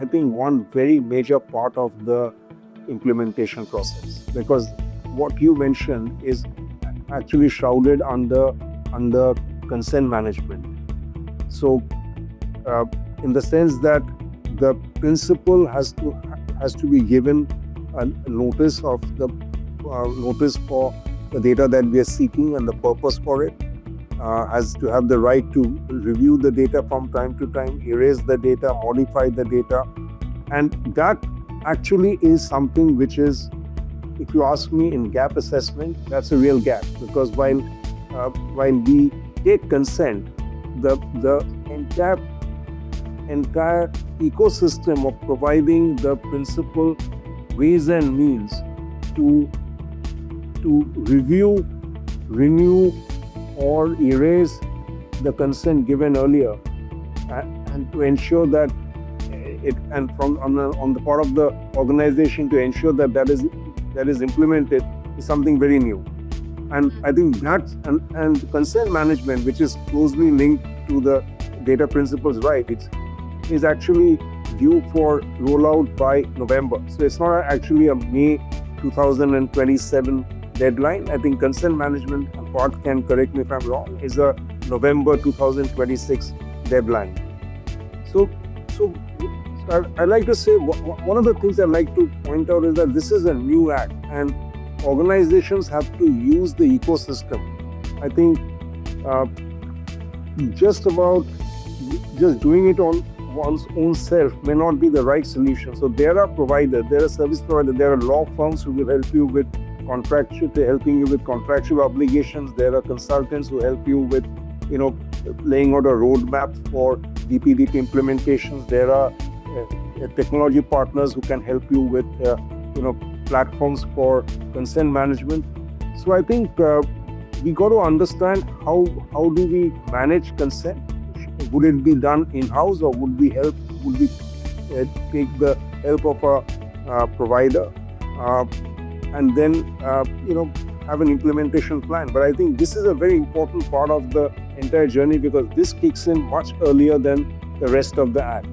I think, one very major part of the implementation process, because what you mentioned is actually shrouded under consent management. So, in the sense that the principal has to be given a notice of the notice for the data that we are seeking and the purpose for it, has to have the right to review the data from time to time, erase the data, modify the data, and that actually is something which is, if you ask me, in gap assessment, that's a real gap, because while we take consent, the entire ecosystem of providing the principal ways and means to review, renew, or erase the consent given earlier, and to ensure that it, and from on the part of the organization to ensure that that is implemented, is something very new. And I think that's and consent management, which is closely linked to the data principles, right? Is actually due for rollout by November. So it's not actually a May 2027 deadline. I think consent management, Part can correct me if I'm wrong, is a November 2026 deadline. So I like to say, one of the things I like to point out is that this is a new act, and organizations have to use the ecosystem. I think just doing it on one's own self may not be the right solution. So there are providers, there are service providers, there are law firms who will help you with helping you with contractual obligations. There are consultants who help you with, laying out a roadmap for DPDP implementations. There are technology partners who can help you with, platforms for consent management. So I think we got to understand how do we manage consent. Would it be done in-house, or would we take the help of a provider, and then have an implementation plan? But I think this is a very important part of the entire journey, because this kicks in much earlier than the rest of the act.